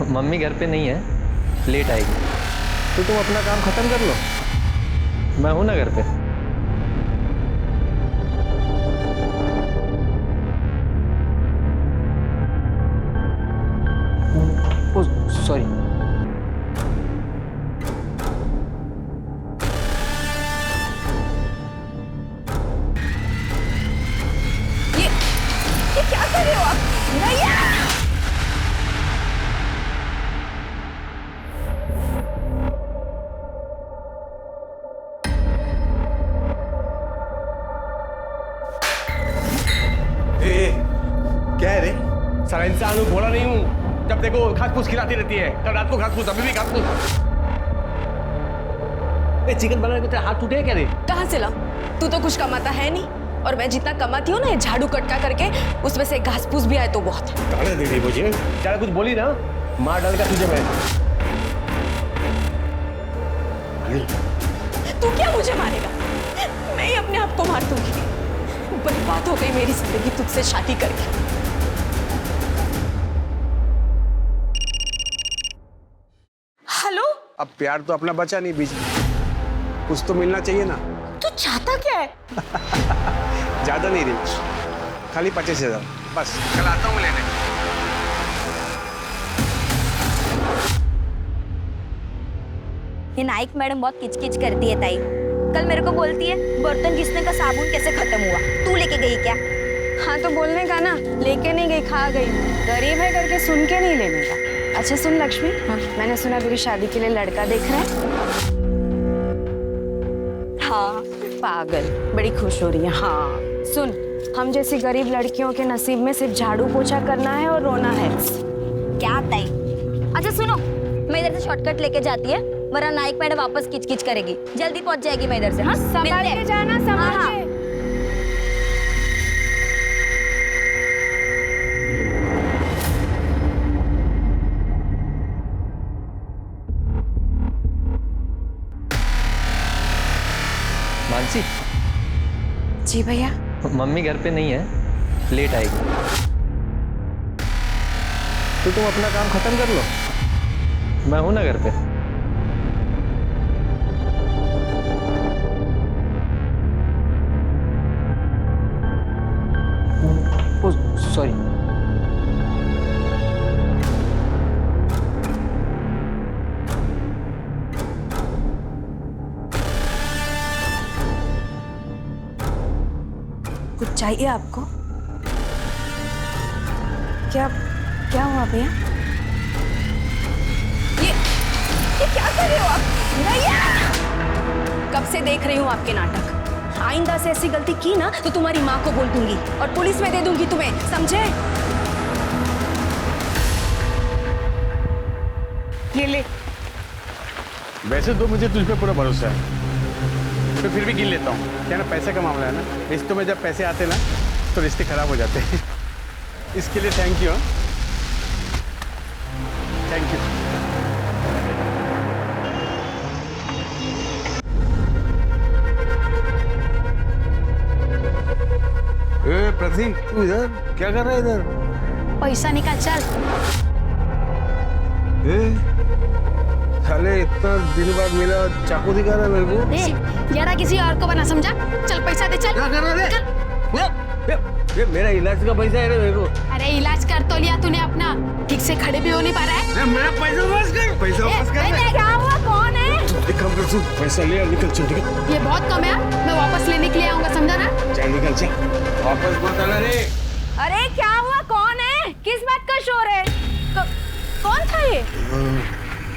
Mummy घर पे नहीं है, लेट आएगी। तो तुम अपना काम खत्म कर लो, मैं हूं ना घर पे। Oh sorry. ये क्या कर रहे हो आप? भैया! क्या है रे? सारा इंसान हूँ, भोला नहीं हूँ। जब देखो घास फूस खिलाती रहती है, कल रात को घास फूस, अभी भी घास फूस। चिकन बनाने को तेरा हाथ टूटे क्या रे? कहाँ से ला? तू तो कुछ कमाता है नहीं, और मैं जितना कमाती हूँ ना, ये झाड़ू कटका करके उसमें से घास फूस भी आए तो बहुत। गाने दे रही मुझे। ज्यादा कुछ बोली ना, मार डालेगा तुझे मैं। तू क्या मुझे मारेगा? मैं ही अपने आप को मार दूंगी। बर्बाद हो गई मेरी जिंदगी तुझसे शादी करके। हेलो? अब प्यार तो अपना बचा नहीं बीच में, कुछ तो मिलना चाहिए ना। तू चाहता क्या है? ज्यादा नहीं रिच, खाली 25,000 बस। कल आता हूँ लेने। ये नाइक मैडम बहुत किचकिच करती है ताई। कल मेरे को बोलती है बर्तन घिसने का साबुन कैसे खत्म हुआ, तू लेके गई क्या? हाँ तो बोलने का ना, लेके नहीं गई, खा गई। गरीब है करके सुन के नहीं लेने का। अच्छा सुन लक्ष्मी, हाँ। मैंने सुना तेरी शादी के लिए लड़का देख रहा है। हाँ पागल, बड़ी खुश हो रही है। हाँ सुन, हम जैसी गरीब लड़कियों के नसीब में सिर्फ झाड़ू पोछा करना है और रोना है। क्या ताई? अच्छा सुनो, मैं इधर से शॉर्टकट लेके जाती है, वरना नाइक मैडम वापस किचकिच करेगी। जल्दी पहुंच जाएगी मैं इधर से। हाँ संभाल के जाना, संभाल हाँ, हाँ। के। मानसी। जी भैया। मम्मी घर पे नहीं है, लेट आएगी। तो तुम अपना काम खत्म कर लो, मैं हूं ना घर पे। Oh sorry. कुछ चाहिए आपको? क्या क्या हुआ भैया? ये क्या कर रहे हो आप? भैया! कब से देख रही हूँ आपके नाटक। आइंदा से ऐसी गलती की ना तो तुम्हारी माँ को बोल दूंगी और पुलिस में दे दूंगी तुम्हें, समझे? ये ले। वैसे तो मुझे तुझ पे पूरा भरोसा है, तो फिर भी गिन लेता हूँ। क्या ना, पैसे का मामला है ना, रिश्तों में जब पैसे आते ना तो रिश्ते खराब हो जाते हैं। इसके लिए thank you. Thank you. Prateek, तू इधर क्या कर रहा है? इधर पैसा निकाल, चल। साले इतना दिन बाद मिला, चाकू दिखा रहा है मेरे को। ज्यादा किसी और को बना समझा। चल पैसा दे, चल। क्या कर रहा है? ये मेरा इलाज का पैसा है रे मेरे को। अरे इलाज कर तो लिया तूने अपना, ठीक से खड़े भी हो नहीं पा रहा है। मेरा पैसा वापस कर, पैसा वापस कर। क्या हुआ? कौन है? एक काम कर, तू पैसा ले और निकल, चल निकल। ये बहुत कम है, मैं वापस लेने के लिए आऊंगा, समझा ना? चल निकल, चल वापस मत आना रे। अरे क्या हुआ? कौन है? किस बात का शोर है? कौन था ये?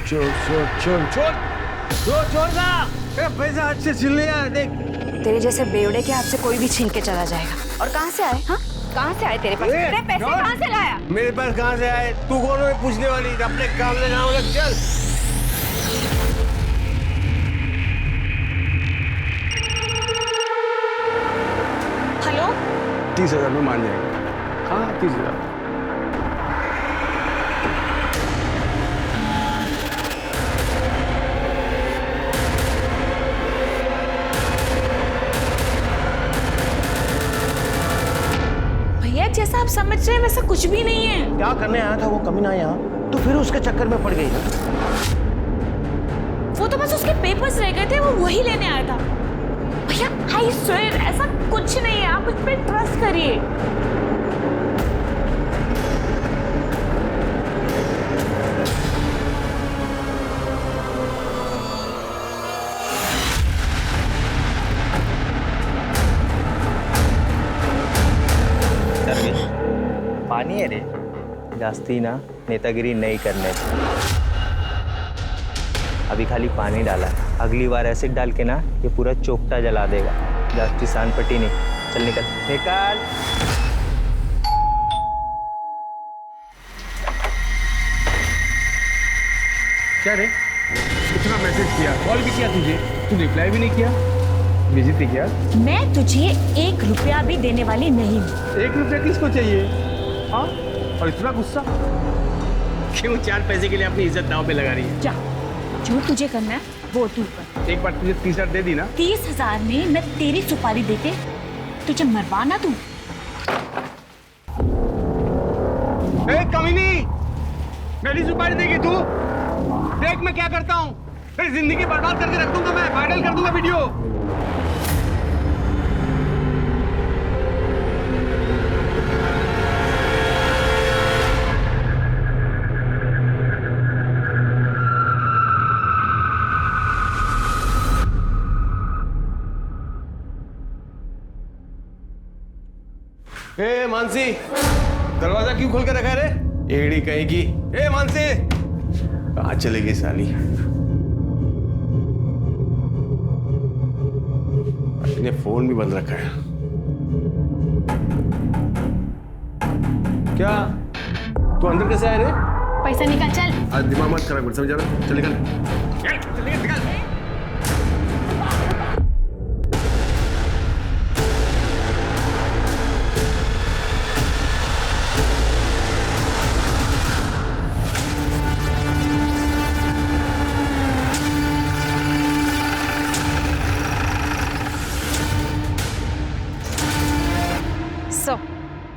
छोड़ का पैसा हाथ से छीन लिया। देख, तेरे जैसे बेवड़े के हाथ से कोई भी छीन के चला जाएगा। और कहाँ से आए? हाँ, कहाँ से आए तेरे पास? तेरे पैसे कहाँ से लाया? मेरे पास कहाँ से आए? तू कौन है पूछने वाली? अपने काम में ना लग, चल। हेलो? 30,000 में मान जाएगा। हाँ 30,000। भैया जैसा आप समझ रहे हैं वैसा कुछ भी नहीं है। क्या करने आया था वो कमीना यहाँ? तो फिर उसके चक्कर में पड़ गई ना। वो तो बस उसके पेपर्स रह गए थे, वो वही लेने आया था। भैया आई स्वेयर ऐसा कुछ नहीं है, आप उस पर ट्रस्ट करिए। पानी है रे, जास्ती ना नेतागिरी नहीं करने। अभी खाली पानी डाला है, अगली बार एसिड डाल के ना ये पूरा चोपटा जला देगा। जास्ती सान पट्टी नहीं। चल निकल निकाल। क्या रे, इतना मैसेज किया, कॉल भी किया तुझे, तू रिप्लाई भी नहीं किया। बिजी थी क्या? मैं तुझे 1 रुपया भी देने वाली नहीं हूँ। 1 रुपया किसको चाहिए? हाँ, और इतना गुस्सा क्यों? 4 पैसे के लिए अपनी इज्जत दांव पे लगा रही है। जा, जो तुझे करना है वो तू कर। एक बार तुझे 30,000 दे दी ना। 30,000 में मैं तेरी सुपारी देके तुझे मरवाना तू। ए कमीनी, मेरी सुपारी देगी तू? देख मैं क्या करता हूँ, तेरी जिंदगी बर्बाद करके रख दूंगा, मैं वायरल कर दूंगा वीडियो। ए मानसी, दरवाजा क्यों खोल कर रखा है रे? एड़ी कहेगी। ए मानसी, कहाँ चलेगी साली? अपने फोन भी बंद रखा है। क्या तू अंदर कैसे आए रे? पैसा निकाल चल। आज दिमाग मत खराब कर, समझ आ रहा? चल निकल, चल निकल।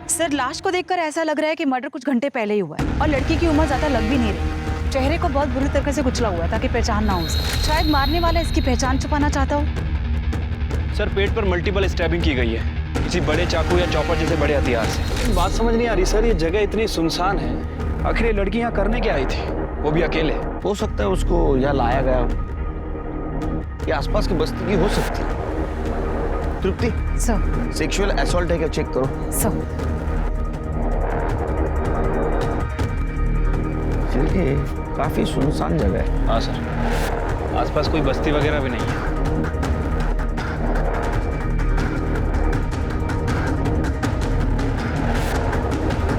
सर, लाश को देखकर ऐसा लग रहा है कि मर्डर कुछ घंटे पहले ही हुआ है और लड़की की उम्र ज्यादा लग भी नहीं रही। चेहरे को बहुत बुरी तरीके से कुचला हुआ है ताकि पहचान ना हो सके। शायद मारने वाला इसकी पहचान छुपाना चाहता हो। सर, पेट पर मल्टीपल स्टैबिंग की गई है, किसी बड़े चाकू या चॉपर जैसे बड़े हथियार से। बात समझ नहीं आ रही सर, ये जगह इतनी सुनसान है, आखिर ये लड़की यहाँ करने क्या आई थी, वो भी अकेले? हो सकता है उसको यहाँ लाया गया हो, या आसपास की बस्ती की हो सकती है। तृप्ति, सर। सेक्सुअल असॉल्ट है क्या, चेक करो। सर। ये काफी सुनसान जगह है। हाँ सर, आसपास कोई बस्ती वगैरह भी नहीं है।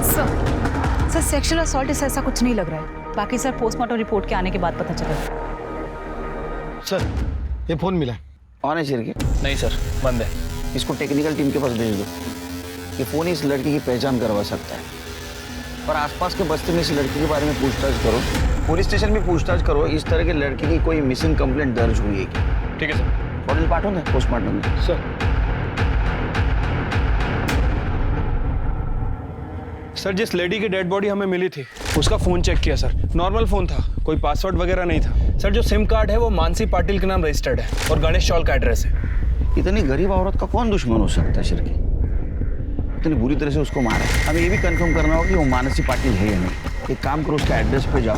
सर, सेक्सुअल असॉल्ट से ऐसा कुछ नहीं लग रहा है। बाकी सर पोस्टमार्टम रिपोर्ट के आने के बाद पता चलेगा। सर, ये फोन मिला ऑन है के? नहीं सर, बंद है। इसको टेक्निकल टीम के पास भेज दो। ये फोन इस लड़की की पहचान करवा सकता है। और आसपास के बस्ती में इस लड़की के बारे में पूछताछ करो, पुलिस स्टेशन में पूछताछ करो। इस तरह के लड़की की कोई मिसिंग कंप्लेंट दर्ज हुई है क्या? ठीक है सर। बॉडी पाठो ना पोस्टमार्टम में। सर, सर जिस लेडी की डेड बॉडी हमें मिली थी उसका फोन चेक किया सर, नॉर्मल फोन था, कोई पासवर्ड वगैरह नहीं था। सर जो सिम कार्ड है वो मानसी पाटिल के नाम रजिस्टर्ड है और गणेश चौल का एड्रेस है। इतनी गरीब औरत का कौन दुश्मन हो सकता है शिरके? इतनी बुरी तरह से उसको मारा। हमें ये भी कंफर्म करना होगा कि वो मानसी पाटिल है या नहीं। एक काम करो, उसके एड्रेस पे जाओ,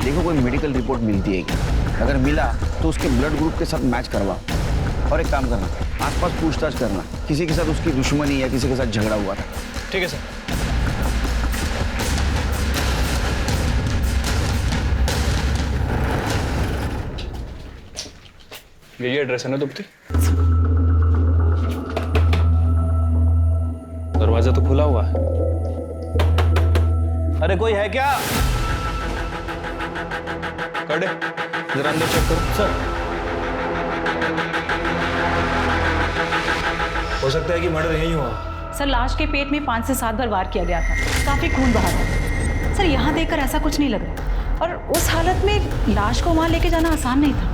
देखो कोई मेडिकल रिपोर्ट मिलती है क्या। अगर मिला तो उसके ब्लड ग्रुप के साथ मैच करवाओ। और एक काम करना, आसपास पूछताछ करना, किसी के साथ उसकी दुश्मनी या किसी के साथ झगड़ा हुआ था। ठीक है सर। यही एड्रेस है ना दुप्ती? दरवाजा तो खुला हुआ है। अरे कोई है क्या? कड़े जरा अंदर चेक करो। सर, हो सकता है कि मर्डर यही हुआ। सर, लाश के पेट में 5 से 7 बार वार किया गया था, काफी खून बहा था। सर, यहाँ देखकर ऐसा कुछ नहीं लग रहा और उस हालत में लाश को वहां लेके जाना आसान नहीं था।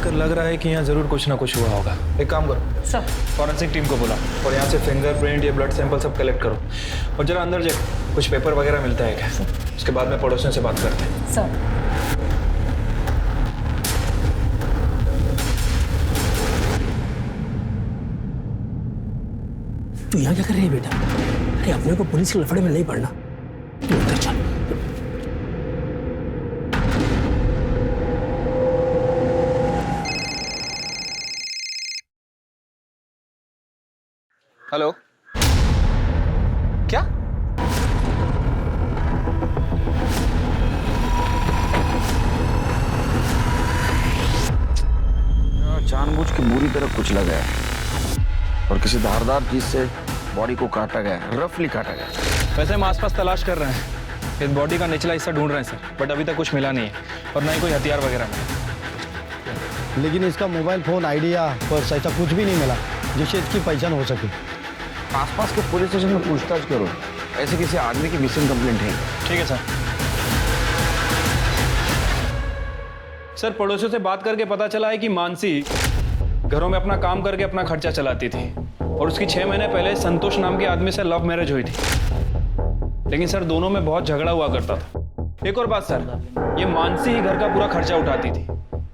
देखकर लग रहा है कि यहाँ जरूर कुछ ना कुछ हुआ होगा। एक काम करो सर। फॉरेंसिक टीम को बुलाओ और यहाँ से फिंगरप्रिंट या ब्लड सैंपल सब कलेक्ट करो और जरा अंदर जाओ, कुछ पेपर वगैरह मिलता है क्या? उसके बाद में पड़ोसियों से बात करते हैं। सर। तू यहाँ क्या कर रही है बेटा? अरे अपने को पुलिस के लफड़े में नहीं पड़ना, तू अंदर चल। हेलो, क्या? जानबूझ के बुरी तरह कुचला गया है और किसी धारदार चीज से बॉडी को काटा गया है, रफली काटा गया है। वैसे हम आसपास तलाश कर रहे हैं, इस बॉडी का निचला हिस्सा ढूंढ रहे हैं सर, बट अभी तक कुछ मिला नहीं है और ना ही कोई हथियार वगैरह मिला। लेकिन इसका मोबाइल फोन, आइडिया, पर्स ऐसा कुछ भी नहीं मिला जिससे इसकी पहचान हो सके। आसपास के पुलिस स्टेशन में पूछताछ करो, ऐसे किसी आदमी की मिसिंग कंप्लेंट है। ठीक है सर। सर, पड़ोसियों से बात करके पता चला है कि मानसी घरों में अपना काम करके अपना खर्चा चलाती थी और उसकी 6 महीने पहले संतोष नाम के आदमी से लव मैरिज हुई थी। लेकिन सर दोनों में बहुत झगड़ा हुआ करता था। एक और बात सर, ये मानसी ही घर का पूरा खर्चा उठाती थी।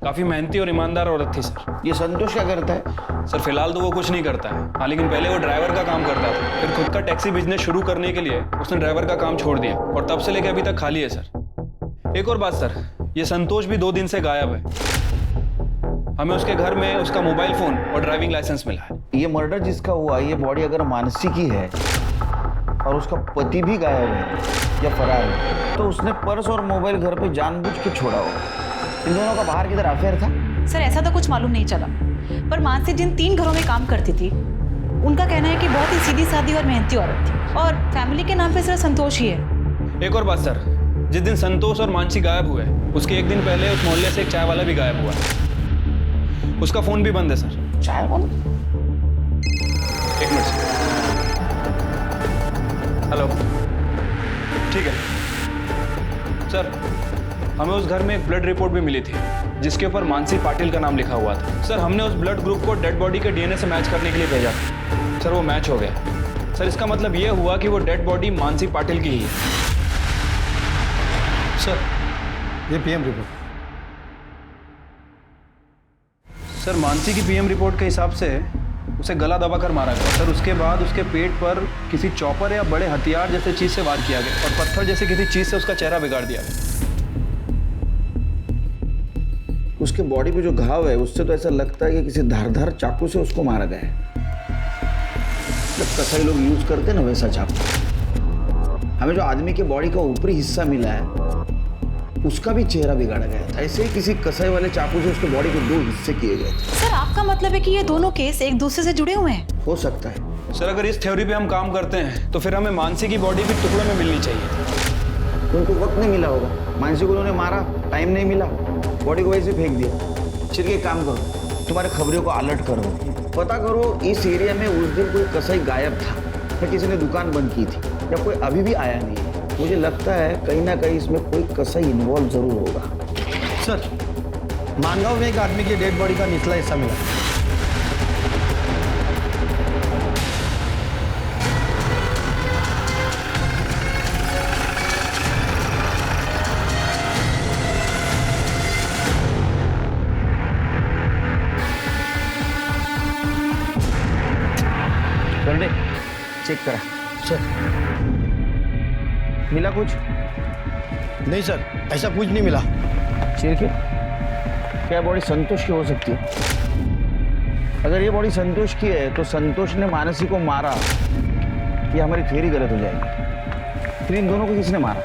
काफी मेहनती और ईमानदार औरत थी सर। ये संतोष क्या करता है? सर फिलहाल तो वो कुछ नहीं करता है, हाँ, लेकिन पहले वो ड्राइवर का काम करता था। फिर खुद का टैक्सी बिजनेस शुरू करने के लिए उसने ड्राइवर का काम छोड़ दिया और तब से लेकर अभी तक खाली है सर। एक और बात सर, ये संतोष भी 2 दिन से गायब है। हमें उसके घर में उसका मोबाइल फोन और ड्राइविंग लाइसेंस मिला है। ये मर्डर जिसका हुआ, ये बॉडी अगर मानसी की है और उसका पति भी गायब है या फरार है, तो उसने पर्स और मोबाइल घर पे जानबूझ के छोड़ा होगा। इन दोनों का बाहर की तरह अफेयर था? सर ऐसा तो कुछ मालूम नहीं चला, पर मानसी जिन 3 घरों में काम करती थी उनका कहना है कि बहुत ही सीधी सादी और मेहनती औरत थी और फैमिली के नाम पे सिर्फ संतोष ही है। एक और बात सर, जिस दिन संतोष और मानसी गायब हुए उसके 1 दिन पहले उस मोहल्ले से एक चाय वाला भी गायब हुआ है। उसका फोन भी बंद है सर। चाय वाला? 1 मिनट सर। हेलो, ठीक है सर। हमें उस घर में एक ब्लड रिपोर्ट भी मिली थी जिसके ऊपर मानसी पाटिल का नाम लिखा हुआ था। सर हमने उस ब्लड ग्रुप को डेड बॉडी के डीएनए से मैच करने के लिए भेजा था। सर वो मैच हो गया। सर इसका मतलब ये हुआ कि वो डेड बॉडी मानसी पाटिल की ही है। सर ये पीएम रिपोर्ट। सर मानसी की पीएम रिपोर्ट के हिसाब से उसे गला दबाकर मारा गया। सर उसके बाद उसके पेट पर किसी चॉपर या बड़े हथियार जैसे चीज से वार किया गया और पत्थर जैसे किसी चीज से उसका चेहरा बिगाड़ दिया गया। उसके बॉडी पे जो घाव है उससे तो ऐसा लगता है कि किसी धारदार चाकू से उसको मारा गया है। जब कसाई लोग यूज करते हैं ना वैसा चाकू। हमें जो आदमी के बॉडी का ऊपरी हिस्सा मिला है उसका भी चेहरा बिगाड़ा गया था। ऐसे ही किसी कसाई वाले चाकू से उसके बॉडी के 2 हिस्से किए गए थे। सर आपका मतलब है कि ये दोनों केस एक दूसरे से जुड़े हुए हैं? हो सकता है। सर अगर इस थ्योरी पे हम काम करते हैं तो फिर हमें मानसी की बॉडी भी टुकड़ों में मिलनी चाहिए। उनको वक्त नहीं मिला होगा, मानसी को उन्होंने मारा, टाइम नहीं मिला, बॉडी को वैसे फेंक दिया। चलिए एक काम करो, तुम्हारे खबरों को अलर्ट करो, पता करो इस एरिया में उस दिन कोई कसाई गायब था या किसी ने दुकान बंद की थी या कोई अभी भी आया नहीं है। मुझे लगता है कहीं ना कहीं इसमें कोई कसाई इन्वॉल्व जरूर होगा। सर मानगांव में एक आदमी की डेड बॉडी का निचला हिस्सा मिला। कर दे, चेक करा। सर मिला कुछ? नहीं सर, ऐसा कुछ नहीं मिला। चिरके, क्या बॉडी संतोष की हो सकती है? अगर ये बॉडी संतोष की है तो संतोष ने मानसी को मारा, ये हमारी थ्योरी गलत हो जाएगी। फिर इन दोनों को किसने मारा?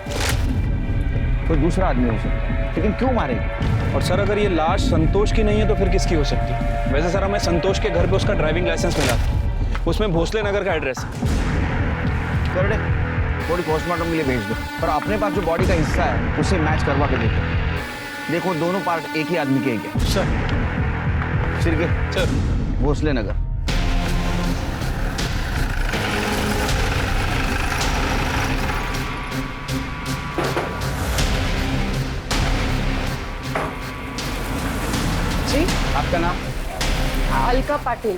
कोई दूसरा आदमी हो सकता है, लेकिन क्यों मारेगा? और सर अगर ये लाश संतोष की नहीं है तो फिर किसकी हो सकती है? वैसे सर हमें संतोष के घर पे उसका ड्राइविंग लाइसेंस मिला था, उसमें भोसले नगर का एड्रेस है। कर दे, बॉडी पोस्टमार्टम के लिए भेज दो और अपने पास जो बॉडी का हिस्सा है उसे मैच करवा के देखो दोनों पार्ट एक ही आदमी के हैं क्या? सर सिरके सर भोसले नगर। जी आपका नाम? अलका पाटिल।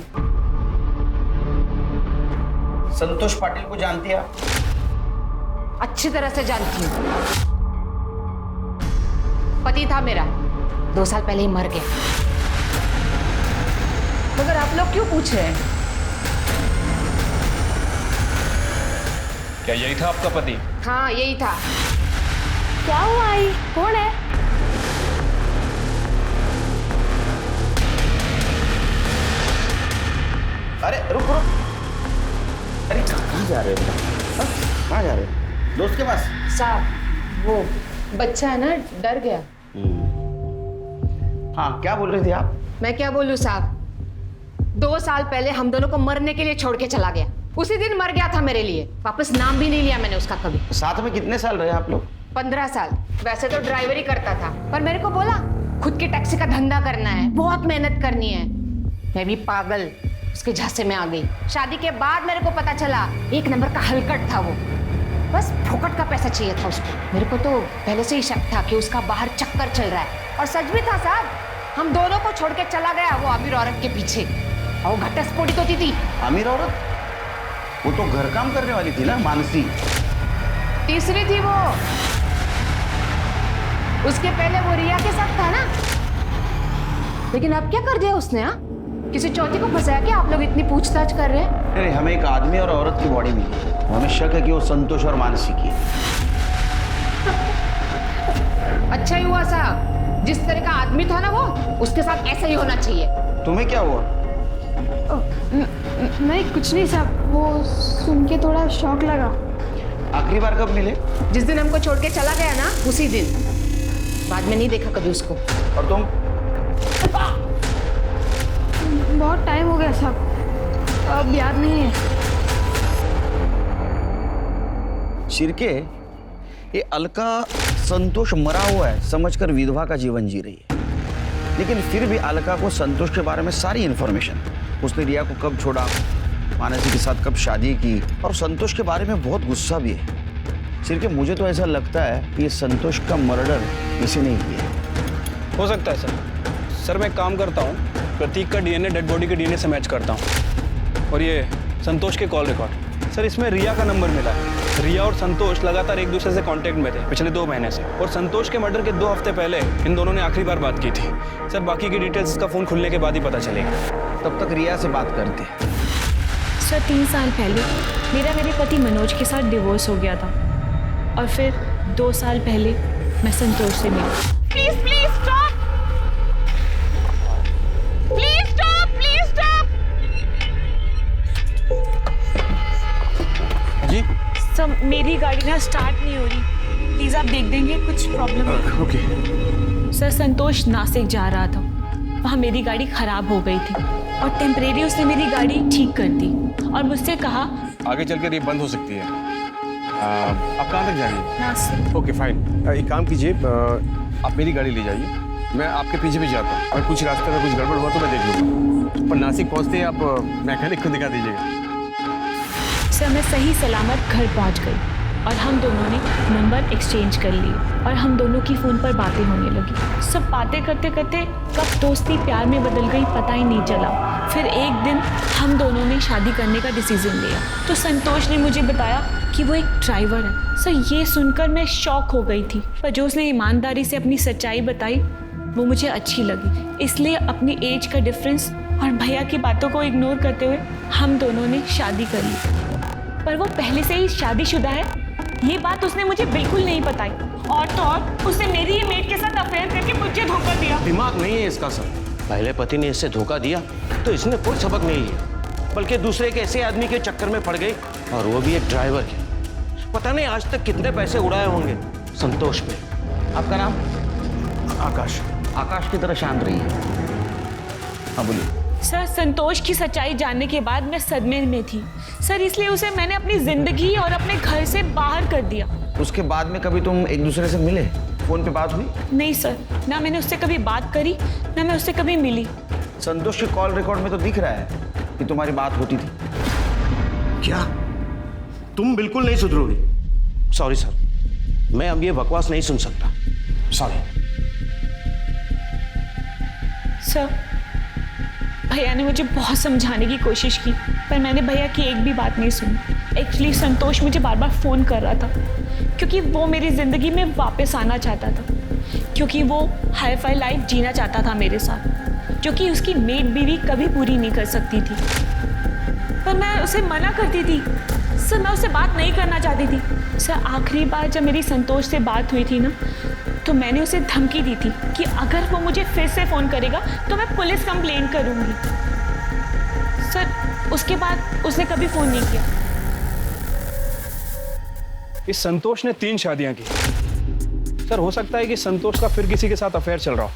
संतोष पाटिल को जानती है आप? अच्छी तरह से जानती हूँ। पति था मेरा, 2 साल पहले ही मर गया। मगर आप लोग क्यों पूछ रहे हैं? क्या यही था आपका पति? हाँ यही था। क्या हुआ आई? कौन है? अरे रुक रुक, अरे कहाँ जा रहे हो? कहाँ जा रहे हो? दोस्त के पास? साहब वो बच्चा है ना, डर गया। हाँ, क्या बोल रही थी आप? मैं क्या बोलूं साहब, 2 साल पहले हम दोनों को मरने के लिए छोड़ के चला गया। उसी दिन मर गया था मेरे लिए। वापस नाम भी नहीं लिया मैंने उसका कभी। साथ में कितने साल रहे आप लोग? 15 साल। वैसे तो ड्राइवरी करता था, पर मेरे को बोला खुद की टैक्सी का धंधा करना है, बहुत मेहनत करनी है। मैं भी पागल उसके झांसे में आ गई। शादी के बाद मेरे को पता चला 1 नंबर का हलकट था वो। बस फोकट का पैसा चाहिए था उसको। मेरे को तो पहले से ही शक था कि उसका बाहर चक्कर चल रहा है। और सच भी था साहब, हम दोनों को छोड़ के चला गया वो अमीर औरत के पीछे। और वो घटस्फोटित होती थी। अमीर औरत? वो तो घर काम करने वाली थी ना, मानसी। तीसरी थी वो। उसके पहले वो रिया के साथ था ना। लेकिन अब क्या कर दिया उसने? हाँ, किसी चौथी को फंसाया क्या? आप लोग इतनी पूछताछ कर रहे हैं। अरे हमें एक आदमी और औरत की बॉडी मिली, हमें शक है कि वो संतोष और मानसी की है। अच्छा ही हुआ साहब, जिस तरह का आदमी था ना वो, उसके साथ ऐसा ही होना चाहिए। तुम्हें क्या हुआ? नहीं कुछ नहीं साहब, वो सुन के थोड़ा शौक लगा। आखिरी बार कब मिले? जिस दिन हमको छोड़ के चला गया ना, उसी दिन। बाद में नहीं देखा कभी उसको। और तुम? बहुत टाइम हो गया साहब, अब याद नहीं है। शिरके, ये अलका संतोष मरा हुआ है समझकर विधवा का जीवन जी रही है, लेकिन फिर भी अलका को संतोष के बारे में सारी इंफॉर्मेशन, उसने रिया को कब छोड़ा, मानसी के साथ कब शादी की, और संतोष के बारे में बहुत गुस्सा भी है। शिरके, मुझे तो ऐसा लगता है कि ये संतोष का मर्डर इसी ने किया है। हो सकता है सर। सर मैं एक काम करता हूँ, प्रतीक का डीएनए डेड बॉडी के डीएनए से मैच करता हूँ। और ये संतोष के कॉल रिकॉर्ड, सर इसमें रिया का नंबर मिला है। रिया और संतोष लगातार एक दूसरे से कांटेक्ट में थे पिछले 2 महीने से। और संतोष के मर्डर के 2 हफ्ते पहले इन दोनों ने आखिरी बार बात की थी। सर बाकी की डिटेल्स इसका फ़ोन खुलने के बाद ही पता चलेगा। तब तक रिया से बात करते हैं। सर 3 साल पहले मेरे पति मनोज के साथ डिवोर्स हो गया था, और फिर 2 साल पहले मैं संतोष से मिली। Please please stop, please stop, please stop. जी सर मेरी गाड़ी ना स्टार्ट नहीं हो रही, प्लीज आप देख देंगे, कुछ प्रॉब्लम है। ओके। सर संतोष नासिक जा रहा था, वहाँ मेरी गाड़ी खराब हो गई थी और टेम्परेरी उसने मेरी गाड़ी ठीक कर दी और मुझसे कहा आगे चलकर ये बंद हो सकती है। आप कहाँ तक जा रही हैं? नासिक। ओके फाइन, एक काम कीजिए, आप मेरी गाड़ी ले जाइए, मैं आपके पीछे भी जाता हूँ। अगर कुछ रास्ते में कुछ गड़बड़ हुआ तो मैं देख लूँगा। पर नासिक पहुँचते ही आप मैकेनिक को दिखा दीजिएगा। सर मैं सही सलामत घर पहुंच गई और हम दोनों ने नंबर एक्सचेंज कर लिए और हम दोनों की फ़ोन पर बातें होने लगी। सब बातें करते करते कब दोस्ती प्यार में बदल गई पता ही नहीं चला। फिर एक दिन हम दोनों ने शादी करने का डिसीजन लिया तो संतोष ने मुझे बताया कि वो एक ड्राइवर है। सर ये सुनकर मैं शॉक हो गई थी, पर जो उसने ईमानदारी से अपनी सच्चाई बताई वो मुझे अच्छी लगी। इसलिए अपनी एज का डिफरेंस और भैया की बातों को इग्नोर करते हुए हम दोनों ने शादी कर ली। पर वो पहले से ही शादीशुदा है, ये बात उसने मुझे बिल्कुल नहीं बताई। और तो और उसने मेरी ही मेड के साथ अफेयर करके मुझे धोखा दिया। दिमाग नहीं है इसका सर। पहले पति ने इससे धोखा दिया तो इसने कोई सबक नहीं लिया, बल्कि दूसरे के ऐसे आदमी के चक्कर में पड़ गई, और वो भी एक ड्राइवर के। पता नहीं आज तक कितने पैसे उड़ाए होंगे संतोष पे। आपका नाम? आकाश। आकाश की तरह शांत रहिए। हाँ बोलिए। सर संतोष की सच्चाई जानने के बाद मैं सदमे में थी सर, इसलिए उसे मैंने अपनी जिंदगी और अपने घर से बाहर कर दिया। उसके बाद में कभी तुम एक दूसरे से मिले? फोन पे बात हुई? नहीं सर, ना मैंने उससे कभी बात करी ना मैं उससे कभी मिली। संतोष के कॉल रिकॉर्ड में तो दिख रहा है कि तुम्हारी बात होती थी। क्या तुम बिल्कुल नहीं सुधरोगे? सॉरी सर, मैं अब ये बकवास नहीं सुन सकता। सॉरी सर भैया ने मुझे बहुत समझाने की कोशिश की, पर मैंने भैया की एक भी बात नहीं सुनी। एक्चुअली संतोष मुझे बार बार फ़ोन कर रहा था क्योंकि वो मेरी ज़िंदगी में वापस आना चाहता था, क्योंकि वो हाई फाई लाइफ जीना चाहता था मेरे साथ, जो कि उसकी मेड बीवी कभी पूरी नहीं कर सकती थी। पर मैं उसे मना करती थी सर, मैं उससे बात नहीं करना चाहती थी। सर आखिरी बार जब मेरी संतोष से बात हुई थी ना, तो मैंने उसे धमकी दी थी कि अगर वो मुझे फिर से फ़ोन करेगा तो मैं पुलिस कंप्लेंट करूंगी। सर उसके बाद उसने कभी फ़ोन नहीं किया। इस संतोष ने 3 शादियां की। सर हो सकता है कि संतोष का फिर किसी के साथ अफेयर चल रहा हो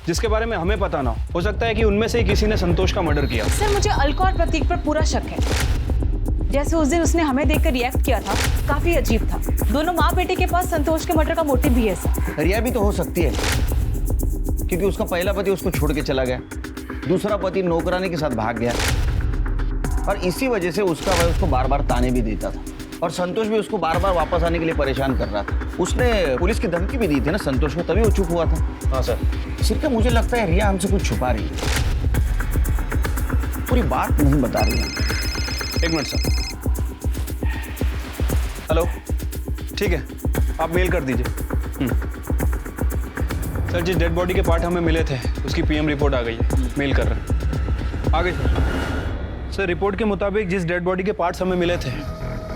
जिसके बारे में हमें पता ना हो सकता है कि उनमें से ही किसी ने संतोष का मर्डर किया। सर मुझे अलका और प्रतीक पर पूरा शक है। जैसे उस दिन उसने हमें देखकर रिएक्ट किया था, काफी अजीब था। दोनों माँ बेटे के पास संतोष के मर्डर का मोटिव भी है सर। रिया भी तो हो सकती है, क्योंकि उसका पहला पति उसको छोड़ के चला गया, दूसरा पति नौकरानी के साथ भाग गया, और इसी वजह से उसका भाई उसको बार बार ताने भी देता था, और संतोष भी उसको बार बार वापस आने के लिए परेशान कर रहा था। उसने पुलिस की धमकी भी दी थी ना संतोष को, तभी वो चुप हुआ था। हाँ सर। सिर्फ मुझे लगता है रिया हमसे कुछ छुपा रही है, पूरी बात नहीं बता रही है। एक मिनट सर। हेलो, ठीक है, आप मेल कर दीजिए। सर जिस डेड बॉडी के पार्ट हमें मिले थे उसकी पीएम रिपोर्ट आ गई है, मेल कर रहे हैं। आ गई सर। रिपोर्ट के मुताबिक जिस डेड बॉडी के पार्ट्स हमें मिले थे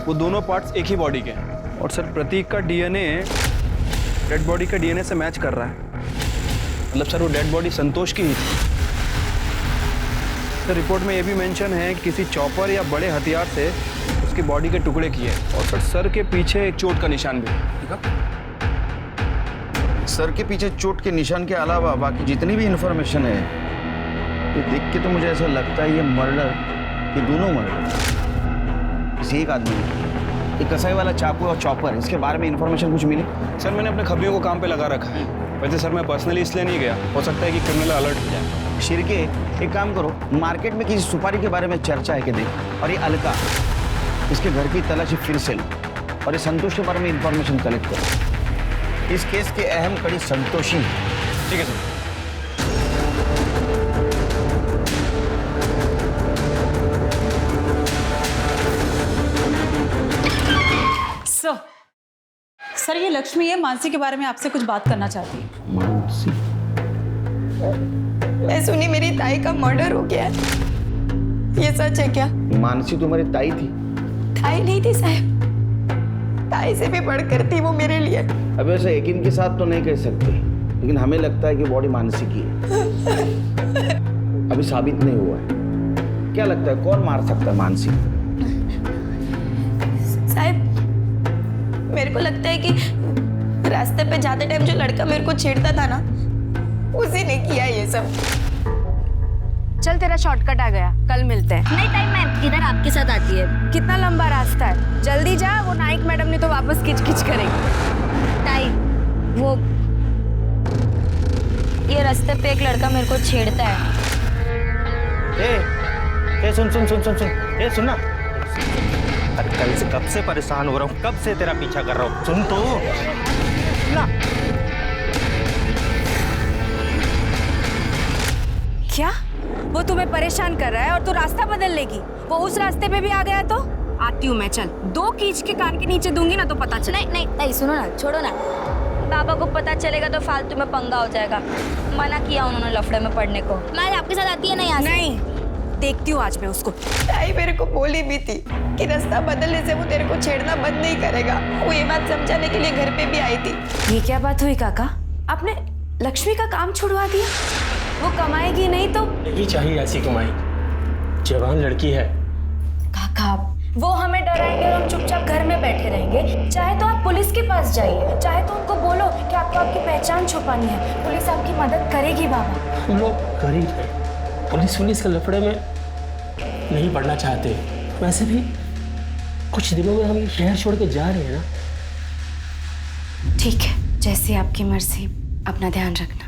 वो दोनों पार्ट्स एक ही बॉडी के हैं, और सर प्रतीक का डीएनए डेड बॉडी के डीएनए से मैच कर रहा है। मतलब सर वो डेड बॉडी संतोष की ही थी। सर रिपोर्ट में ये भी मेंशन है कि किसी चॉपर या बड़े हथियार से उसकी बॉडी के टुकड़े किए, और सर के पीछे एक चोट का निशान भी है। ठीक है, सर के पीछे चोट के निशान के अलावा बाकी जितनी भी इंफॉर्मेशन है, ये देख के तो मुझे ऐसा लगता है ये मर्डर, ये दोनों मर्डर किसी एक आदमी ने। ये कसाई वाला चाकू और चॉपर, इसके बारे में इंफॉर्मेशन कुछ मिली? सर मैंने अपने खबरियों को काम पे लगा रखा है। वैसे सर मैं पर्सनली इसलिए नहीं गया, हो सकता है कि क्रिमिनल अलर्ट हो जाए। शिरके, एक काम करो, मार्केट में किसी सुपारी के बारे में चर्चा है कि देख, और ये अलका, इसके घर की तलाशी फिर से लो, और ये संतोष के बारे में इंफॉर्मेशन कलेक्ट करो। इस केस की अहम कड़ी संतोषी है। ठीक है सर। सर ये लक्ष्मी है, मानसी के बारे में आपसे कुछ बात करना चाहती है। मानसी? मैं सुनी मेरी ताई का मर्डर हो गया है, ये सच है क्या? मानसी तुम्हारी ताई थी? ताई नहीं थी साहब, ताई से भी बढ़कर थी वो मेरे लिए। अब ऐसा यकीन के साथ तो नहीं कह सकते, लेकिन हमें लगता है कि बॉडी मानसी की है। अभी साबित नहीं हुआ है। क्या लगता है कौन मार सकता है मानसी? साहब मेरे को लगता है कि रास्ते पे जाते टाइम जो लड़का मेरे को छेड़ता था ना, उसी ने किया ये सब। चल तेरा शॉर्टकट आ गया, कल मिलते हैं। नहीं टाइम मैम, इधर आपके साथ आती है। कितना लंबा रास्ता है, जल्दी जा, वो नाइक मैडम ने तो वापस किच-किच करेगी। ताई, वो ये रास्ते पे एक लड़का मेरे को छेड़ता है। ए सुन सुन सुन सुन सुन, ए सुन ना। अरे कल से कब से परेशान हो रहा हूँ, कब से तेरा पीछा कर रहा हूँ, सुन तो ना। क्या वो तुम्हें परेशान कर रहा है और तू रास्ता बदल लेगी? वो उस रास्ते पे भी आ गया तो आती हूँ मैं, चल। 2 कीच के कान के नीचे दूंगी ना तो पता चले। नहीं नहीं ताई सुनो ना, छोड़ो ना। बाबा को पता चलेगा तो फालतू में पंगा हो जाएगा। मना किया उन्होंने लफड़े में पड़ने को। मैं आपके साथ आती है ना यहाँ से? नहीं, देखती हूँ आज मैं उसको। ताई मेरे को बोली भी थी कि रास्ता बदलने से वो तेरे को छेड़ना बंद नहीं करेगा। वो ये बात समझाने के लिए घर पे भी आई थी। ये क्या बात हुई काका? आपने लक्ष्मी का काम छुड़वा दिया? वो कमाएगी नहीं तो? नहीं चाहिए ऐसी कमाई, जवान लड़की है। काका वो हमें डराएंगे और हम चुपचाप घर में बैठे रहेंगे। चाहे तो आप पुलिस के पास जाइए, चाहे तो उनको बोलो कि आपको आपकी पहचान छुपानी है, पुलिस आपकी मदद करेगी। बाबा हम लोग गरीब हैं, पुलिस के लफड़े में नहीं पड़ना चाहते। वैसे भी कुछ दिनों में हम ये शहर छोड़ के जा रहे हैं ना। ठीक है, जैसे आपकी मर्जी, अपना ध्यान रखना।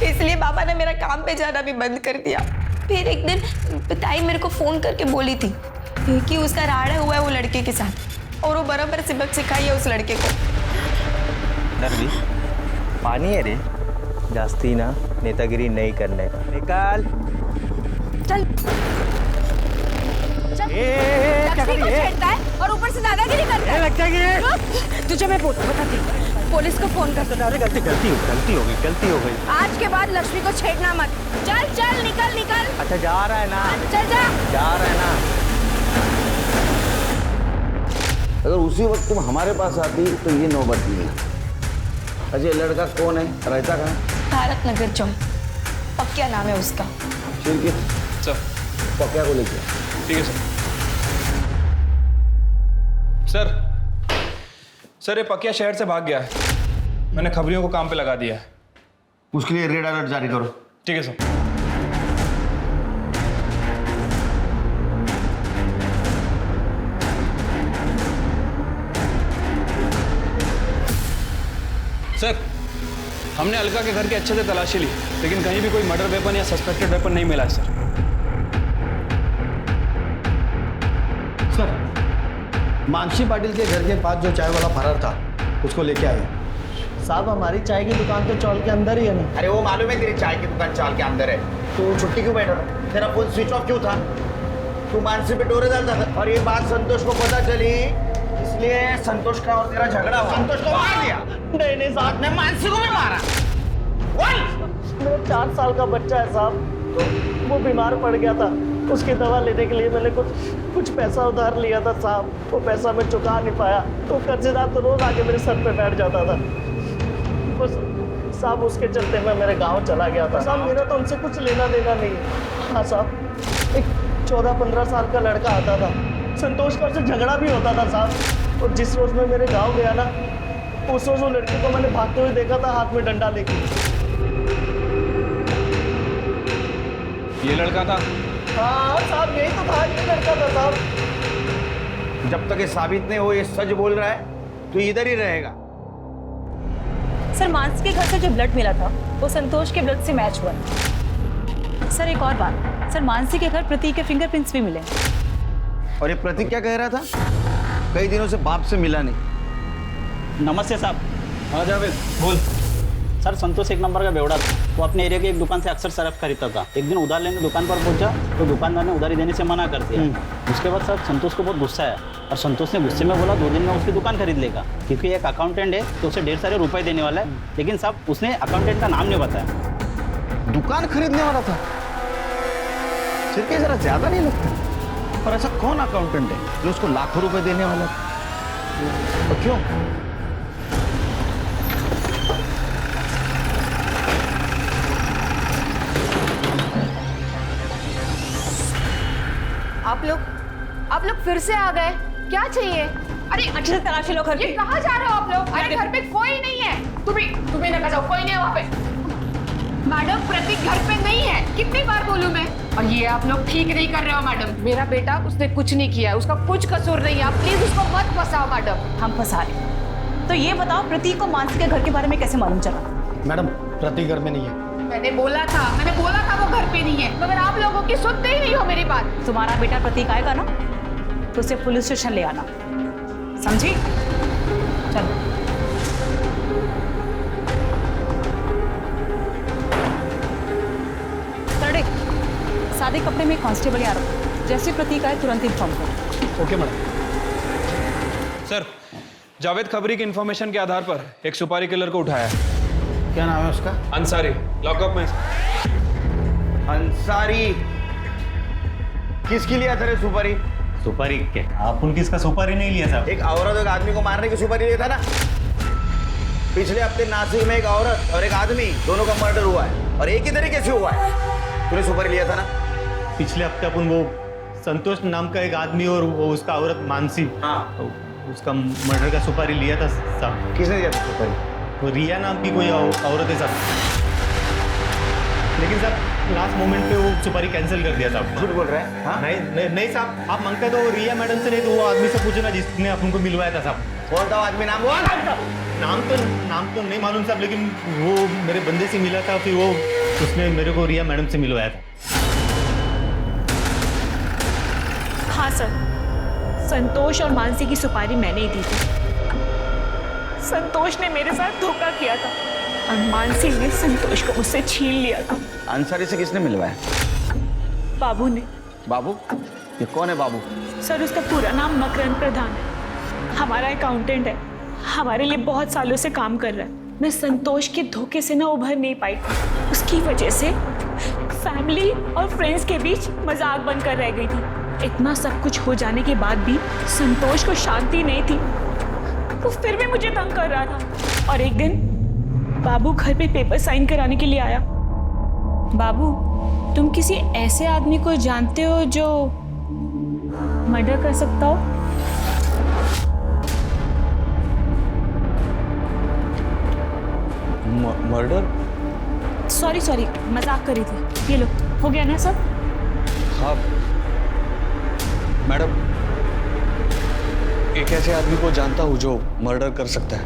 इसलिए बाबा ने मेरा काम पे जाना भी बंद कर दिया। फिर एक दिन ताई मेरे को फोन करके बोली थी कि उसका राड़ा हुआ है वो लड़के के साथ, और वो बराबर सबक सिखाई है उस लड़के को। नरवी पानी है रे, जास्ती ना नेतागिरी नहीं करने का। निकाल चल लक्ष्मी को छेड़ता है और ऊपर से दादागिरी करता है। लगता है तुझे मैं बताती हूँ, पुलिस को फोन कर। अरे गलती हो गई। आज के बाद लक्ष्मी को छेड़ना मत। चल चल निकल। अच्छा जा रहा है ना? चल जा रहा है ना? अगर उसी वक्त तुम हमारे पास आती तो ये नौबत नहीं है। अजय लड़का कौन है, रहता कहाँ? भारत नगर चौक, पक्या नाम है उसका। फिर के सर पक्या को लेके ठीक है सर ये पकिया शहर से भाग गया है। मैंने खबरियों को काम पे लगा दिया है। उसके लिए रेड अलर्ट जारी करो। ठीक है सर। सर हमने अलका के घर की अच्छे से तलाशी ली, लेकिन कहीं भी कोई मर्डर वेपन या सस्पेक्टेड वेपन नहीं मिला है सर। सर, मानसी पाटिल के घर के पास जो चाय वाला फरार था उसको लेके आए। साहब हमारी चाय की दुकान तो चौल के अंदर ही है ना। अरे वो मालूम है तेरी चाय की दुकान चाल के अंदर है, तो छुट्टी क्यों बैठा था? तेरा फोन स्विच ऑफ क्यों था? तू मानसी पे डोरे डालता था और ये बात संतोष को पता चली, इसलिए संतोष का और तेरा झगड़ा हुआ। संतोष को मार दिया? नहीं साहब, मैं मानसी को भी मारा। मेरा 4 साल का बच्चा है साहब, तो वो बीमार पड़ गया था। उसकी दवा लेने के लिए मैंने कुछ पैसा उधार लिया था साहब, वो पैसा मैं चुका नहीं पाया, तो कर्जेदार तो रोज आके मेरे सर पे बैठ जाता था। बस साहब उसके चलते मैं मेरे गांव चला गया था। साहब मेरा तो उनसे कुछ लेना देना नहीं। हाँ साहब, एक 14-15 साल का लड़का आता था, संतोष का उससे झगड़ा भी होता था साहब। और जिस रोज मैं मेरे गांव गया ना, उस रोज वो लड़के को मैंने भागते हुए देखा था हाथ में डंडा लेके। ये लड़का था? हाँ साहब यही तो था, ये लड़का था साहब। जब तक ये साबित नहीं हो ये सच बोल रहा है तो इधर ही रहेगा। सर मानस के घर से जो ब्लड मिला था वो संतोष के ब्लड से मैच हुआ। सर एक और बात, सर मानसी के घर प्रतीक के फिंगरप्रिंट्स भी मिले। और ये प्रतीक क्या कह रहा था? कई दिनों से बाप से मिला नहीं। नमस्ते साहब। हाँ जावेद बोल। सर संतोष एक नंबर का बेवड़ा था। वो अपने एरिया की एक दुकान से अक्सर सरफ खरीदता था। एक दिन उधार लेने दुकान पर पहुंचा तो दुकानदार ने उधारी देने से मना कर दिया। उसके बाद सर संतोष को बहुत गुस्सा आया और संतोष ने गुस्से में बोला 2 दिन में उसकी दुकान खरीद लेगा, क्योंकि एक अकाउंटेंट है तो उसे ढेर सारे रुपए देने वाला है। लेकिन साहब उसने अकाउंटेंट का नाम नहीं बताया। दुकान खरीदने वाला था? सिर्फ ये जरा ज्यादा नहीं लगता? पर ऐसा कौन अकाउंटेंट है जो उसको लाखों रुपए देने वाला है? और क्यों? आप लोग फिर से आ गए, क्या चाहिए? अरे अच्छे से तलाशी लो घर ये की। कहाँ जा रहे हो आप लोग? अरे घर पे कोई नहीं है। तुम्हें ना जाओ, कोई नहीं है वहाँ पे। मैडम प्रतीक घर पे नहीं है, कितनी बार बोलूं मैं? और ये आप लोग ठीक नहीं कर रहे हो मैडम। मेरा बेटा उसने कुछ नहीं किया है, उसका कुछ कसूर नहीं है, आप प्लीज उसको मत फंसाओ मैडम। हम फंसा रहे। तो ये बताओ प्रतीक को मानसी के घर के बारे में कैसे मालूम चला? मैडम प्रतीक घर में नहीं है। मैंने बोला था वो घर पे नहीं है, मगर आप लोगों की सुनते ही नहीं हो मेरी बात। तुम्हारा बेटा प्रतीक आएगा ना तो उसे पुलिस स्टेशन ले आना, समझी? चलो। सड़े सादे कपड़े में कांस्टेबल आ रहा, जैसे प्रतीक आए तुरंत इन्फॉर्म करो। Okay madam. सर जावेद खबरी की इंफॉर्मेशन के आधार पर एक सुपारी किलर को उठाया है। क्या नाम है उसका? अंसारी, लॉकअप में। अंसारी? किसकी लिया था रे सुपारी? सुपारी के आप उनकी इसका सुपारी नहीं लिया साहब। एक औरत एक आदमी को मारने की सुपारी लिया था ना? पिछले हफ्ते नासिक में एक औरत और एक आदमी दोनों का मर्डर हुआ है, और एक ही तरीके से हुआ है। तूने सुपारी लिया था ना? पिछले हफ्ते अपन वो संतोष नाम का एक आदमी और वो उसका औरत मानसी, हाँ, उसका मर्डर का सुपारी लिया था साहब। किसने दिया था सुपारी? वो रिया नाम की कोई औरत है साहब, लेकिन साहब लास्ट मोमेंट पे वो सुपारी कैंसिल कर दिया साहब। झूठ बोल रहे हैं? हाँ? नहीं साहब, आप मांगते तो रिया मैडम से नहीं तो वो आदमी से पूछना जिसने अपन को मिलवाया था साहब। कौन था आदमी? नाम बोल। नाम तो नहीं मालूम साहब, लेकिन वो मेरे बंदे से मिला था, फिर वो उसने मेरे को रिया मैडम से मिलवाया था। हाँ सर, संतोष और मानसी की सुपारी मैंने ही दी थी। संतोष ने मेरे साथ धोखा किया था और मानसी ने संतोष को मुझसे छीन लिया था। अंसारी से किसने मिलवाया? बाबू ने। बाबू? ये कौन है बाबू? सर उसका पूरा नाम मकरंद प्रधान है, हमारा अकाउंटेंट है, हमारे लिए बहुत सालों से काम कर रहा है। मैं संतोष के धोखे से ना उभर नहीं पाई थी, उसकी वजह से फैमिली और फ्रेंड्स के बीच मजाक बनकर रह गई थी। इतना सब कुछ हो जाने के बाद भी संतोष को शांति नहीं थी, वो फिर भी मुझे तंग कर रहा था। और एक दिन बाबू घर पे पेपर साइन कराने के लिए आया। बाबू, तुम किसी ऐसे आदमी को जानते हो जो मर्डर कर सकता हो? मर्डर? सॉरी मजाक करी थी। ये लो, हो गया ना सब? हाँ मैडम, एक ऐसे आदमी को जानता हूँ जो मर्डर कर सकता है।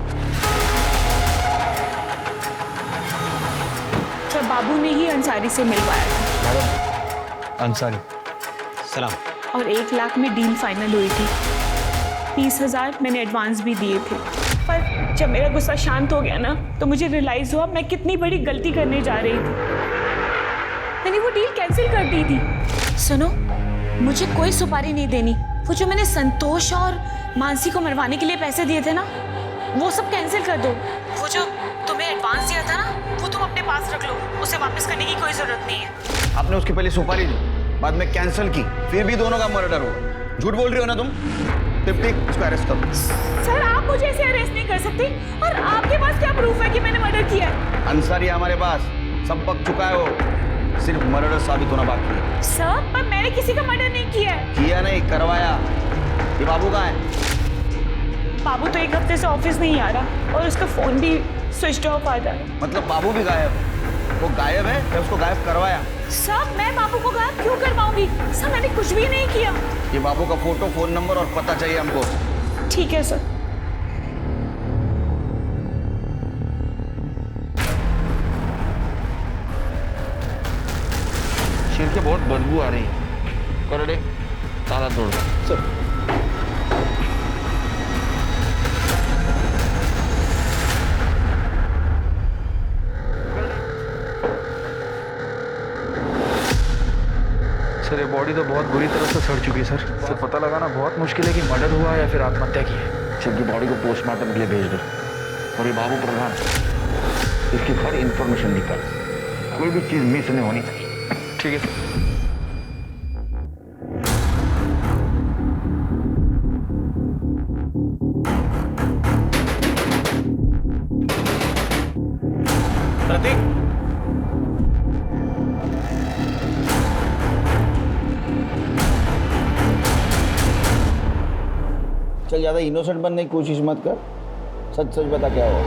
तो बाबू ने ही अंसारी से मिलवाया था। मैडम, अंसारी सलाम। और 1 लाख में डील फाइनल हुई थी। 30,000 मैंने एडवांस भी दिए थे। पर जब मेरा गुस्सा शांत हो गया ना, तो मुझे रियलाइज हुआ मैं कितनी बड़ी गलती करने जा रही थी। मैंने वो डील कैंसिल कर दी थी। सुनो, मुझे कोई सुपारी नहीं देनी। वो जो मैंने संतोष और मानसी को मरवाने के लिए पैसे दिए थे ना, वो सब कैंसिल कर दो। वो जो तुम्हें एडवांस दिया था ना, वो तुम अपने पास रख लो, उसे वापस करने की कोई जरूरत नहीं है। आपने उसकी पहले सुपारी दी, बाद में कैंसिल की, फिर भी दोनों का मर्डर हुआ। झूठ बोल रही हो ना तुम? टिप्टी, इसको अरेस्ट करो। सर, आप मुझे ऐसे अरेस्ट नहीं कर सकते। और आपके पास क्या प्रूफ है कि मैंने मर्डर किया है? अंसारी हमारे पास सब पक चुका है, वो सिर्फ मर्डर साबित होना बाकी है। सर, पर मैंने किसी का मर्डर नहीं किया है। किया नहीं, करवाया। ये बाबू कहाँ है? बाबू तो 1 हफ्ते से ऑफिस नहीं आ रहा और उसका फोन भी स्विच ऑफ आ रहा है। मतलब बाबू भी गायब? वो गायब है या उसको गायब करवाया? सर, मैं बाबू को गायब क्यों करवाऊंगी? सर, मैंने कुछ भी नहीं किया। ये बाबू का फोटो, फोन नंबर और पता चाहिए हमको। ठीक है सर। सिर के बहुत बदबू आ रही है। कर दे, ताला तोड़ दो। सर, सर ये बॉडी तो बहुत बुरी तरह से सड़ चुकी है सर पता लगाना बहुत मुश्किल है कि मर्डर हुआ या फिर आत्महत्या की है। सिर की बॉडी को पोस्टमार्टम के लिए भेज दो। और ये बाबू प्रधान, इसकी हर इंफॉर्मेशन निकाल, कोई भी चीज मिस नहीं होनी चाहिए। ठीक है सर। प्रतीक, चल ज्यादा इनोसेंट बनने की कोशिश मत कर, सच सच बता क्या हुआ।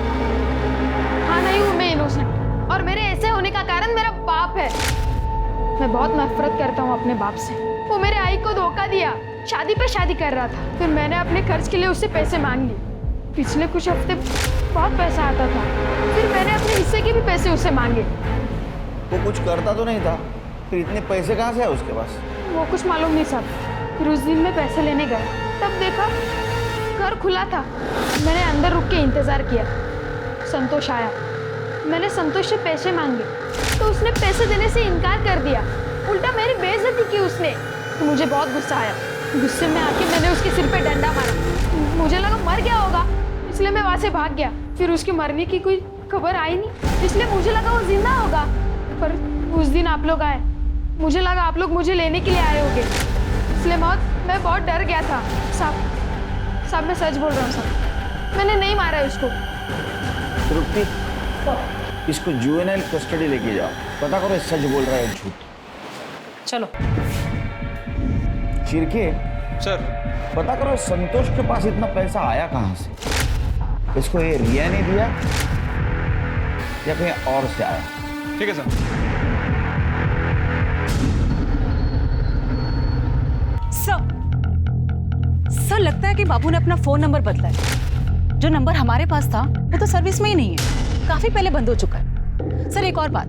हाँ, नहीं हूँ मैं इनोसेंट, और मेरे ऐसे होने का कारण मेरा बाप है। मैं बहुत नफरत करता हूँ अपने बाप से। वो मेरे आई को धोखा दिया, शादी पे शादी कर रहा था, फिर मैंने अपने खर्च के लिए उससे पैसे मांग लिए। पिछले कुछ हफ्ते बहुत पैसा आता था, फिर मैंने अपने हिस्से के भी पैसे उससे मांगे। वो कुछ करता तो नहीं था, फिर इतने पैसे कहाँ से आए उसके पास? वो कुछ मालूम नहीं साहब। फिर उस दिन मैं पैसे लेने गया, तब देखा घर खुला था। मैंने अंदर रुक के इंतजार किया, संतोष आया। मैंने संतोष से पैसे मांगे तो उसने पैसे देने से इनकार कर दिया, उल्टा मेरी बेइज्जती की उसने। तो मुझे बहुत गुस्सा आया। गुस्से में आके मैंने उसके सिर पे डंडा मारा। मुझे लगा मर गया होगा, इसलिए मैं वहाँ से भाग गया। फिर उसके मरने की कोई खबर आई नहीं, इसलिए मुझे लगा वो जिंदा होगा। पर उस दिन आप लोग आए, मुझे लगा आप लोग मुझे लेने के लिए आए होंगे, इसलिए मैं बहुत डर गया था। साहब मैं सच बोल रहा हूँ साहब, मैंने नहीं मारा है उसको। तृप्ति, इसको जुवेनाइल कस्टडी लेके जाओ, पता करो सच बोल रहा है झूठ। चलो। चिरके सर, पता करो संतोष के पास इतना पैसा आया कहाँ से? इसको ये रिया ने दिया या कहीं और से आया? ठीक है सर। सर लगता है कि बाबू ने अपना फोन नंबर बदला है। जो नंबर हमारे पास था वो तो सर्विस में ही नहीं है, काफी पहले बंद हो चुका है। सर एक और बात,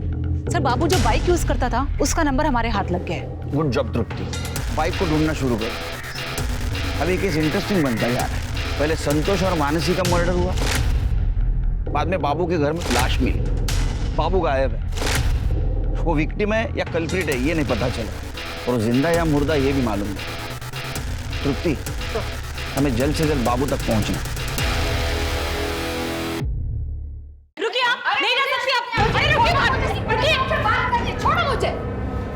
सर बाबू जो बाइक यूज करता था उसका नंबर हमारे हाथ लग गया है। गुड जॉब तृप्ति, बाइक को ढूंढना शुरू करो। अभी केस इंटरेस्टिंग बनता जा रहा है। पहले संतोष और मानसी का मर्डर हुआ, बाद में बाबू के घर में लाश मिली, बाबू गायब है। वो विक्टिम है या कल्प्रिट है ये नहीं पता चला। और जिंदा या मुर्दा ये भी मालूम नहीं। तृप्ति, हमें जल्द से जल्द बाबू तक पहुंचना। रुकिए आप, नहीं जा सकती आप। अरे रुकिए, बात करनी, छोड़ो मुझे।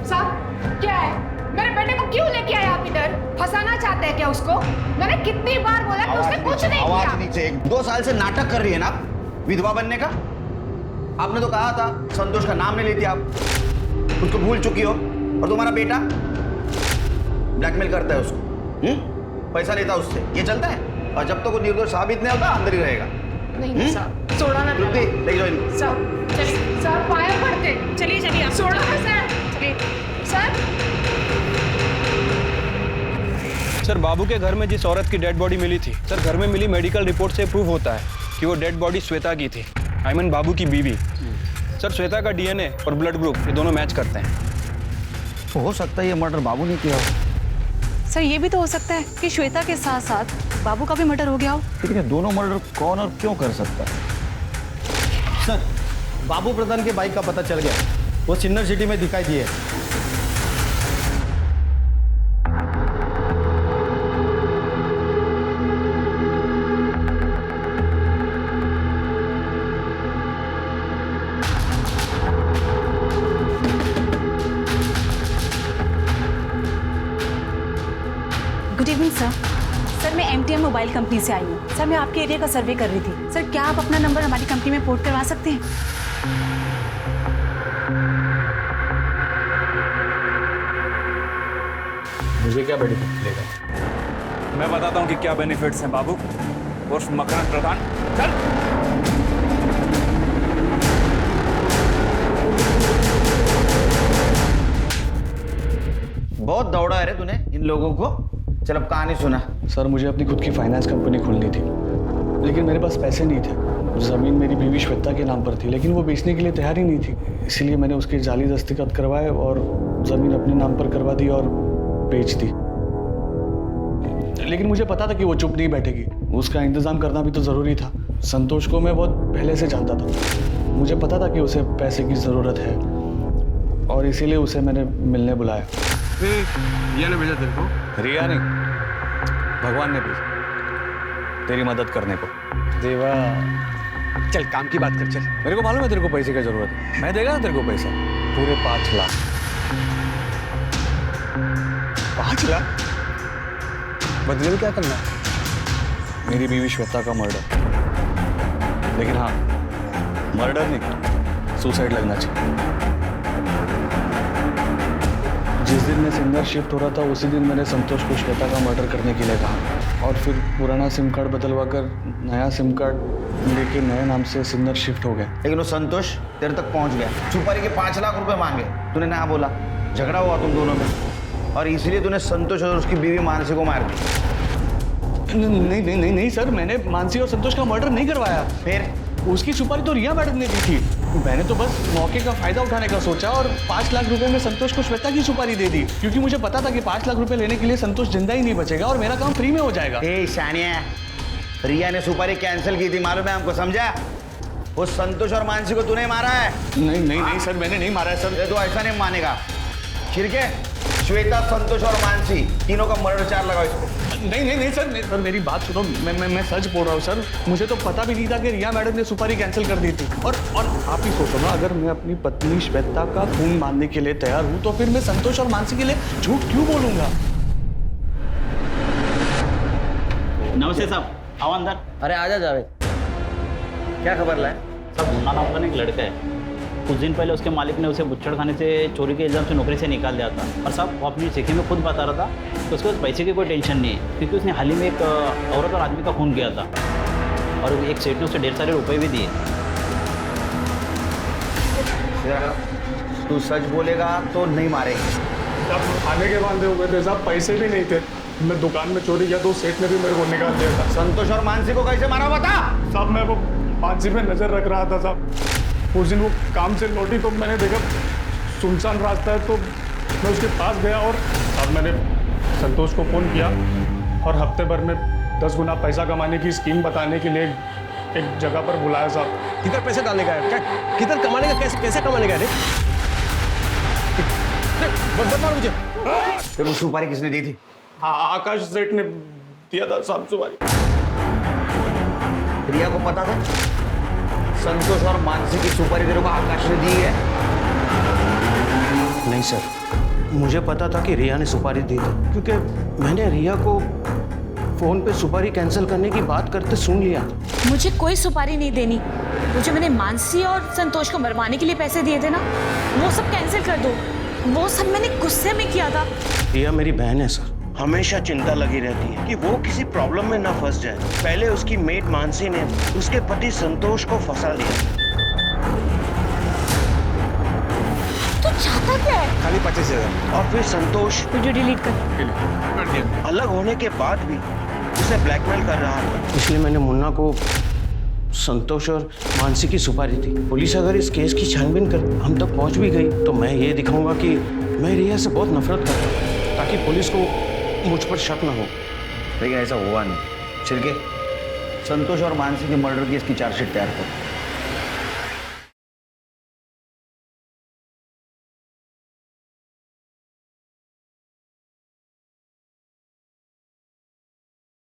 साहब, क्या है? मेरे बेटे को क्यों लेके आए आप इधर? फंसाना चाहते हैं क्या उसको? मैंने कितनी बार बोला कि उसने कुछ नहीं किया। आवाज नीचे। 2 साल से नाटक कर रही है ना विधवा बनने का। आपने तो कहा था संतोष का नाम नहीं लेती आप, उसको भूल चुकी हो। और तुम्हारा बेटा ब्लैकमेल करता है उसको, पैसा लेता है उससे, ये चलता है। और जब तक वो निर्दोष साबित नहीं होता अंदर ही रहेगा। नहीं साहब, छोड़ो ना। तृप्ति, ले जाओ इनको। साहब चलिए, साहब पाया पड़ते। चलिए चलिए आप, छोड़ो ना सर। चलिए सर। सर, बाबू के घर में जिस औरत की डेड बॉडी मिली थी, सर घर में मिली मेडिकल रिपोर्ट से प्रूव होता है कि वो डेड बॉडी श्वेता की थी, आई मीन बाबू की बीवी। सर, श्वेता का डीएनए और ब्लड ग्रुप ये दोनों मैच करते हैं। तो हो सकता है ये मर्डर बाबू ने किया हो। सर ये भी तो हो सकता है कि श्वेता के साथ साथ बाबू का भी मर्डर हो गया हो। लेकिन ये दोनों मर्डर कौन और क्यों कर सकता है? सर, बाबू प्रधान के बाइक का पता चल गया, वो सिन्नर सिटी में दिखाई दिए। Good evening sir. सर मैं MTM मोबाइल कंपनी से आई हूँ। सर मैं आपके एरिया का सर्वे कर रही थी। सर क्या आप अपना नंबर हमारी कंपनी में पोर्ट करवा सकते हैं? मुझे क्या बेनिफिट मिलेगा? मैं बताता हूँ कि क्या बेनिफिट्स हैं बाबू। उर्फ मकरंद प्रधान, चल। बहुत दौड़ा है रे तूने इन लोगों को। चल अब कहानी सुना। सर मुझे अपनी खुद की फाइनेंस कंपनी खोलनी थी, लेकिन मेरे पास पैसे नहीं थे। ज़मीन मेरी बीवी श्वेता के नाम पर थी, लेकिन वो बेचने के लिए तैयार ही नहीं थी। इसलिए मैंने उसके जाली दस्तखत करवाए और ज़मीन अपने नाम पर करवा दी और बेच दी। लेकिन मुझे पता था कि वो चुप नहीं बैठेगी, उसका इंतज़ाम करना भी तो ज़रूरी था। संतोष को मैं बहुत पहले से जानता था, मुझे पता था कि उसे पैसे की ज़रूरत है और इसीलिए उसे मैंने मिलने बुलाया। रिया ने भेजा तेरे को? रिया नहीं, भगवान ने भेजा तेरी मदद करने को। देवा, चल काम की बात कर। चल, मेरे को मालूम है तेरे को पैसे की जरूरत है, मैं देगा ना तेरे को पैसा, पूरे 5 लाख। 5 लाख? बदले में क्या करना? मेरी बीवी श्वेता का मर्डर। लेकिन हाँ, मर्डर नहीं, सुसाइड लगना चाहिए। जिस दिन मैं सिन्नर शिफ्ट हो रहा था उसी दिन मैंने संतोष को श्वेता का मर्डर करने के लिए कहा और फिर पुराना सिम कार्ड बदलवा कर नया सिम कार्ड लेके नए नाम से सिन्नर शिफ्ट हो गया। लेकिन वो संतोष तेरे तक पहुंच गया, सुपारी के 5 लाख रुपए मांगे, तूने ना बोला, झगड़ा हुआ तुम दोनों में और इसलिए तूने संतोष और उसकी बीवी मानसी को मार दी। नहीं सर, मैंने मानसी और संतोष का मर्डर नहीं करवाया। फिर उसकी सुपारी तो रिया मैडम ने दी थी, मैंने तो बस मौके का फायदा उठाने का सोचा और 5 लाख रुपए में संतोष को श्वेता की सुपारी दे दी, क्योंकि मुझे पता था कि 5 लाख रुपए लेने के लिए संतोष जिंदा ही नहीं बचेगा और मेरा काम फ्री में हो जाएगा। शानिया, रिया ने सुपारी कैंसिल की थी, मालूम है हमको, समझा? वो संतोष और मानसी को तूने मारा है। नहीं सर, मैंने नहीं मारा है सर। तो ऐसा नहीं मानेगा। छिड़के, श्वेता, संतोष और मानसी तीनों का मर्डर चार्ज लगाओ इसको। नहीं सर, मेरी बात सुनो, मैं सच बोल रहा हूँ सर। मुझे तो पता भी नहीं था कि रिया मैडम ने सुपारी कैंसिल कर दी थी। और आप ही सोचो ना, अगर मैं अपनी पत्नी श्वेता का खून मानने के लिए तैयार हूँ तो फिर मैं संतोष और मानसी के लिए झूठ क्यों बोलूंगा? नमस्ते साहब, आओ अंदर। अरे आजा जावेद, क्या खबर लाए? साहब, मुन्ना नाम का एक लड़का है, कुछ दिन पहले उसके मालिक ने उसे बुच्चड़ खाने से चोरी के इल्जाम से नौकरी से निकाल दिया था। और साहब, वो अपनी चिट्ठी में खुद बता रहा था कि उसके पास पैसे की कोई टेंशन नहीं है, क्योंकि उसने हाल ही में एक औरत और आदमी का खून किया था और एक सेठ ने उसे ढेर सारे रुपए भी दिए। तू सच बोलेगा तो नहीं मारेंगे। साहब, खाने के बांधे हुए थे साहब, पैसे भी नहीं थे। मैं दुकान में चोरी किया तो सेठ ने भी मेरे को निकाल दिया था। संतोष और मानसी को कैसे मारा बता? साहब, मैं वो मानसी पे नजर रख रहा था साहब। उस दिन वो काम से लौटी तो मैंने देखा सुनसान रास्ता है, तो मैं उसके पास गया और अब मैंने संतोष को फ़ोन किया और हफ्ते भर में 10 गुना पैसा कमाने की स्कीम बताने के लिए एक जगह पर बुलाया साहब। किधर पैसे डालने का है? किधर कमाने का? कैसे कमाने का है? बता मुझे। फिर वो सुपारी किसने दी थी? हाँ, आकाश सेठ ने दिया था साहब सुपारी। रिया को पता था संतोष और मानसी की सुपारी तेरे को आकाश ने दी है? नहीं सर, मुझे पता था कि रिया ने सुपारी दी थी, क्योंकि मैंने रिया को फोन पे सुपारी कैंसिल करने की बात करते सुन लिया था। मुझे कोई सुपारी नहीं देनी। वो जो मैंने मानसी और संतोष को मरवाने के लिए पैसे दिए थे ना, वो सब कैंसिल कर दो। वो सब मैंने गुस्से में किया था। रिया मेरी बहन है सर, हमेशा चिंता लगी रहती है कि वो किसी प्रॉब्लम में ना फंस जाए। पहले उसकी मेड मानसी ने उसके पति संतोष को फंसा दिया। तू चाहता क्या है? खाली 25,000। और फिर संतोश वीडियो डिलीट कर। अलग होने के बाद भी उसे ब्लैकमेल कर रहा था, इसलिए मैंने मुन्ना को संतोष और मानसी की सुपारी दी। पुलिस अगर इस केस की छानबीन कर हम तक पहुंच भी गई तो मैं ये दिखाऊंगा कि मैं रिया से बहुत नफरत करता हूँ, ताकि पुलिस को मुझ पर शक न हो। लेकिन ऐसा हुआ नहीं। छिलके, संतोष और मानसी के मर्डर केस की चार्जशीट तैयार कर।